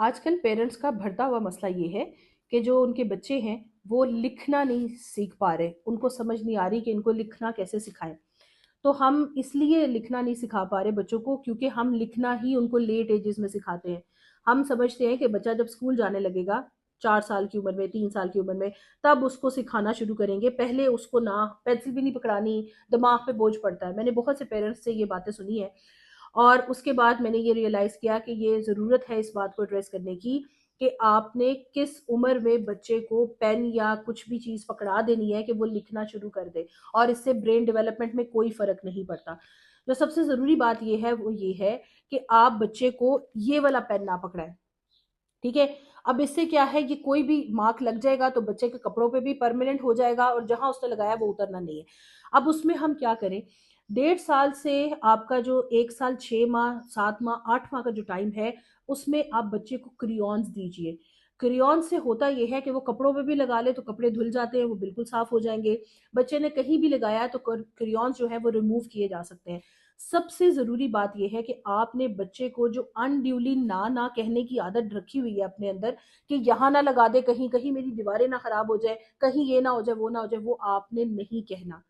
आजकल पेरेंट्स का बढ़ता हुआ मसला ये है कि जो उनके बच्चे हैं वो लिखना नहीं सीख पा रहे, उनको समझ नहीं आ रही कि इनको लिखना कैसे सिखाएं। तो हम इसलिए लिखना नहीं सिखा पा रहे बच्चों को क्योंकि हम लिखना ही उनको लेट एजेस में सिखाते हैं। हम समझते हैं कि बच्चा जब स्कूल जाने लगेगा 4 साल की उम्र में, 3 साल की उम्र में, तब उसको सिखाना शुरू करेंगे। पहले उसको ना पेंसिल भी नहीं पकड़ानी, दिमाग पे बोझ पड़ता है। मैंने बहुत से पेरेंट्स से ये बातें सुनी है और उसके बाद मैंने ये रियलाइज किया कि ये ज़रूरत है इस बात को एड्रेस करने की कि आपने किस उम्र में बच्चे को पेन या कुछ भी चीज़ पकड़ा देनी है कि वो लिखना शुरू कर दे। और इससे ब्रेन डेवलपमेंट में कोई फ़र्क नहीं पड़ता। जो सबसे ज़रूरी बात ये है वो ये है कि आप बच्चे को ये वाला पेन ना पकड़ाएं। ठीक है। अब इससे क्या है, ये कोई भी मार्क लग जाएगा तो बच्चे के कपड़ों पे भी परमानेंट हो जाएगा और जहां उसने लगाया वो उतरना नहीं है। अब उसमें हम क्या करें, 1.5 साल से आपका जो 1 साल 6 माह 7 माह 8 माह का जो टाइम है, उसमें आप बच्चे को क्रियॉन्स दीजिए। क्रियॉन से होता यह है कि वो कपड़ों पे भी लगा ले तो कपड़े धुल जाते हैं, वो बिल्कुल साफ हो जाएंगे। बच्चे ने कहीं भी लगाया तो क्रियॉन्स जो है वो रिमूव किए जा सकते हैं। सबसे जरूरी बात यह है कि आपने बच्चे को जो अनड्यूली ना ना कहने की आदत रखी हुई है अपने अंदर कि यहाँ ना लगा दे, कहीं कहीं मेरी दीवारें ना खराब हो जाए, कहीं ये ना हो जाए वो ना हो जाए, वो आपने नहीं कहना।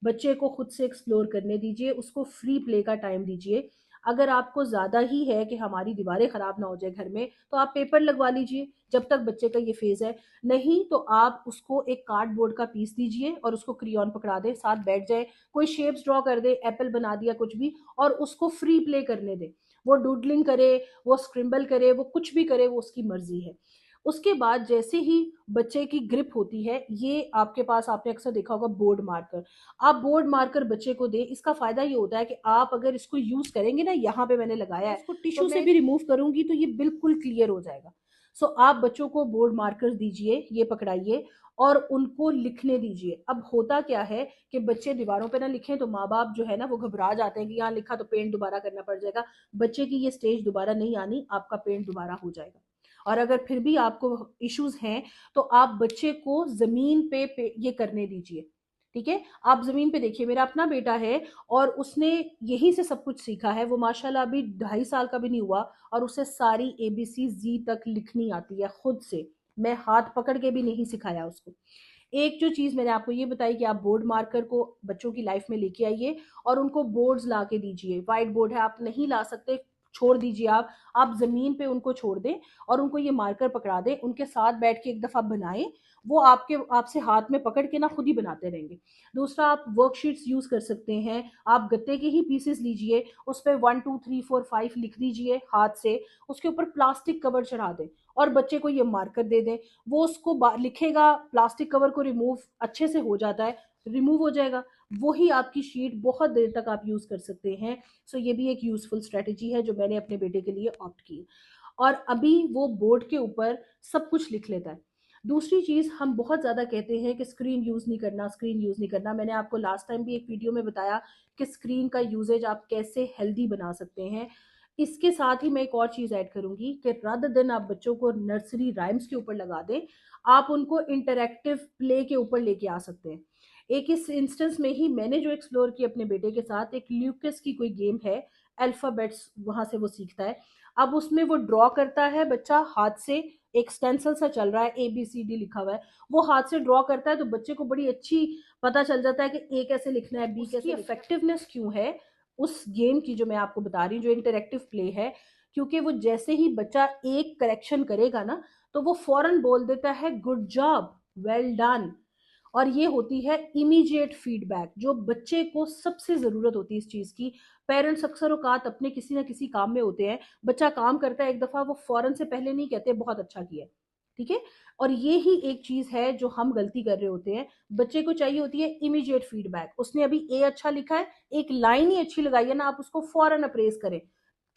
बच्चे को खुद से एक्सप्लोर करने दीजिए, उसको फ्री प्ले का टाइम दीजिए। अगर आपको ज्यादा ही है कि हमारी दीवारें खराब ना हो जाए घर में, तो आप पेपर लगवा लीजिए जब तक बच्चे का ये फेज है। नहीं तो आप उसको एक कार्डबोर्ड का पीस दीजिए और उसको क्रियॉन पकड़ा दे, साथ बैठ जाए, कोई शेप्स ड्रॉ कर दे, एप्पल बना दिया कुछ भी, और उसको फ्री प्ले करने दे। वो डूडलिंग करे, वो स्क्रिम्बल करे, वो कुछ भी करे, वो उसकी मर्जी है। उसके बाद जैसे ही बच्चे की ग्रिप होती है, ये आपके पास आपने अक्सर देखा होगा बोर्ड मार्कर, आप बोर्ड मार्कर बच्चे को दें। इसका फायदा ये होता है कि आप अगर इसको यूज करेंगे ना, यहाँ पे मैंने लगाया है, इसको टिश्यू से भी रिमूव करूंगी तो ये बिल्कुल क्लियर हो जाएगा। सो आप बच्चों को बोर्ड मार्कर दीजिए, ये पकड़ाइए और उनको लिखने दीजिए। अब होता क्या है कि बच्चे दीवारों पे ना लिखें तो माँ बाप जो है ना वो घबरा जाते हैं कि यहाँ लिखा तो पेंट दोबारा करना पड़ जाएगा। बच्चे की ये स्टेज दोबारा नहीं आनी, आपका पेंट दोबारा हो जाएगा। और अगर फिर भी आपको इश्यूज हैं तो आप बच्चे को जमीन पे ये करने दीजिए। ठीक है। आप जमीन पे देखिए, मेरा अपना बेटा है और उसने यही से सब कुछ सीखा है। वो माशाल्लाह अभी 2.5 साल का भी नहीं हुआ और उसे सारी एबीसी जी तक लिखनी आती है खुद से। मैं हाथ पकड़ के भी नहीं सिखाया उसको। एक जो चीज मैंने आपको ये बताई कि आप बोर्ड मार्कर को बच्चों की लाइफ में लेके आइए और उनको बोर्ड्स ला के दीजिए। व्हाइट बोर्ड है आप नहीं ला सकते, छोड़ दीजिए। आप जमीन पे उनको छोड़ दें और उनको ये मार्कर पकड़ा दें, उनके साथ बैठ के एक दफा बनाएं। वो आपके आपसे हाथ में पकड़ के ना खुद ही बनाते रहेंगे। दूसरा, आप वर्कशीट्स यूज कर सकते हैं। आप गत्ते के ही पीसेस लीजिए, उस पर 1 2 3 4 5 लिख दीजिए हाथ से, उसके ऊपर प्लास्टिक कवर चढ़ा दें और बच्चे को ये मार्कर दे दें। वो उसको लिखेगा, प्लास्टिक कवर को रिमूव अच्छे से हो जाता है, रिमूव हो जाएगा। वही आपकी शीट बहुत देर तक आप यूज कर सकते हैं। सो ये भी एक यूजफुल स्ट्रेटेजी है जो मैंने अपने बेटे के लिए ऑप्ट की। और अभी वो बोर्ड के ऊपर सब कुछ लिख लेता है। दूसरी चीज, हम बहुत ज्यादा कहते हैं कि स्क्रीन यूज नहीं करना, स्क्रीन यूज नहीं करना। मैंने आपको लास्ट टाइम भी एक वीडियो में बताया कि स्क्रीन का यूजेज आप कैसे हेल्दी बना सकते हैं। इसके साथ ही मैं एक और चीज ऐड करूंगी कि रादर दिन आप बच्चों को नर्सरी राइम्स के ऊपर लगा दें, आप उनको इंटरेक्टिव प्ले के ऊपर लेके आ सकते हैं। एक इस इंस्टेंस में ही मैंने जो एक्सप्लोर की अपने बेटे के साथ, एक ल्यूकस की कोई गेम है, अल्फाबेट्स वहां से वो सीखता है। अब उसमें वो ड्रॉ करता है बच्चा हाथ से, एक स्टेंसिल सा चल रहा है, ABCD लिखा हुआ है, वो हाथ से ड्रॉ करता है तो बच्चे को बड़ी अच्छी पता चल जाता है कि ए कैसे लिखना है, बी कैसे। इफेक्टिवनेस क्यों है उस गेम की जो मैं आपको बता रही हूँ, जो इंटरेक्टिव प्ले है, क्योंकि वो जैसे ही बच्चा एक करेक्शन करेगा ना तो वो फौरन बोल देता है गुड जॉब, वेल डन। और ये होती है इमीडिएट फीडबैक, जो बच्चे को सबसे जरूरत होती है इस चीज की। पेरेंट्स अक्सर औकात अपने किसी ना किसी काम में होते हैं, बच्चा काम करता है एक दफा, वो फौरन से पहले नहीं कहते बहुत अच्छा किया। ठीक है। और ये ही एक चीज है जो हम गलती कर रहे होते हैं। बच्चे को चाहिए होती है इमीडिएट फीडबैक। उसने अभी ए अच्छा लिखा है, एक लाइन ही अच्छी लगाई है ना, आप उसको फौरन अप्रेज करें,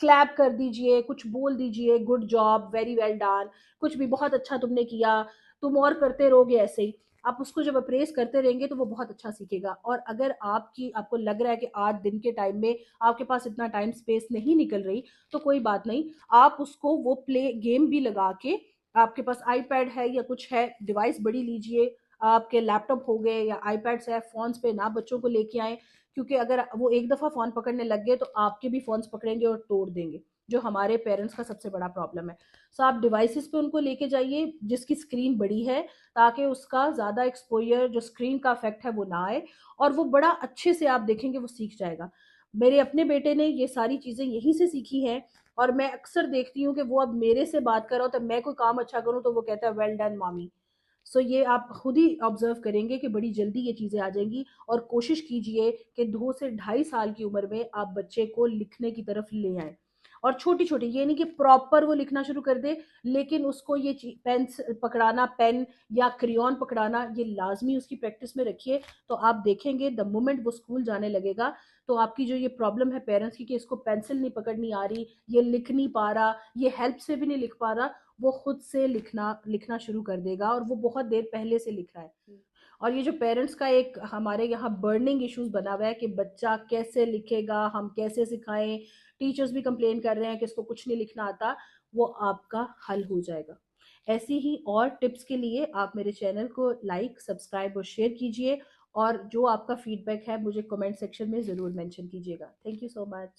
क्लैप कर दीजिए, कुछ बोल दीजिए, good job, very well done, कुछ भी, बहुत अच्छा तुमने किया, तुम और करते रहोगे ऐसे ही। आप उसको जब अप्रेस करते रहेंगे तो वो बहुत अच्छा सीखेगा। और अगर आपको लग रहा है कि आज दिन के टाइम में आपके पास इतना टाइम स्पेस नहीं निकल रही, तो कोई बात नहीं, आप उसको वो प्ले गेम भी लगा के, आपके पास आईपैड है या कुछ है, डिवाइस बड़ी लीजिए, आपके लैपटॉप हो गए या आईपैड्स है, फोन्स पे ना बच्चों को लेके आए, क्योंकि अगर वो एक दफा फोन पकड़ने लग गए तो आपके भी फोन्स पकड़ेंगे और तोड़ देंगे। जो हमारे पेरेंट्स का सबसे बड़ा प्रॉब्लम है। सो आप डिवाइसेस पे उनको लेके जाइए जिसकी स्क्रीन बड़ी है, ताकि उसका ज़्यादा एक्सपोजर जो स्क्रीन का इफेक्ट है वो ना आए, और वो बड़ा अच्छे से आप देखेंगे वो सीख जाएगा। मेरे अपने बेटे ने ये सारी चीज़ें यहीं से सीखी हैं, और मैं अक्सर देखती हूँ कि वो अब मेरे से बात कर रहा हो तो मैं कोई काम अच्छा करूँ तो वो कहता है वेल डन मामी। सो ये आप खुद ही ऑब्जर्व करेंगे कि बड़ी जल्दी ये चीज़ें आ जाएंगी। और कोशिश कीजिए कि 2 से ढाई साल की उम्र में आप बच्चे को लिखने की तरफ ले आए। और छोटी छोटी, ये नहीं कि प्रॉपर वो लिखना शुरू कर दे, लेकिन उसको ये पेन पकड़ाना, पेन या क्रियॉन पकड़ाना, ये लाजमी उसकी प्रैक्टिस में रखिए। तो आप देखेंगे द मोमेंट वो स्कूल जाने लगेगा, तो आपकी जो ये प्रॉब्लम है पेरेंट्स की कि इसको पेंसिल नहीं पकड़नी आ रही, ये लिख नहीं पा रहा, ये हेल्प से भी नहीं लिख पा रहा, वो खुद से लिखना लिखना शुरू कर देगा, और वो बहुत देर पहले से लिख रहा है। और ये जो पेरेंट्स का एक हमारे यहाँ बर्निंग इश्यूज बना हुआ है कि बच्चा कैसे लिखेगा, हम कैसे सिखाएं, टीचर्स भी कंप्लेन कर रहे हैं कि इसको कुछ नहीं लिखना आता, वो आपका हल हो जाएगा। ऐसी ही और टिप्स के लिए आप मेरे चैनल को लाइक, सब्सक्राइब और शेयर कीजिए, और जो आपका फीडबैक है मुझे कमेंट सेक्शन में ज़रूर मेंशन कीजिएगा। Thank you so much.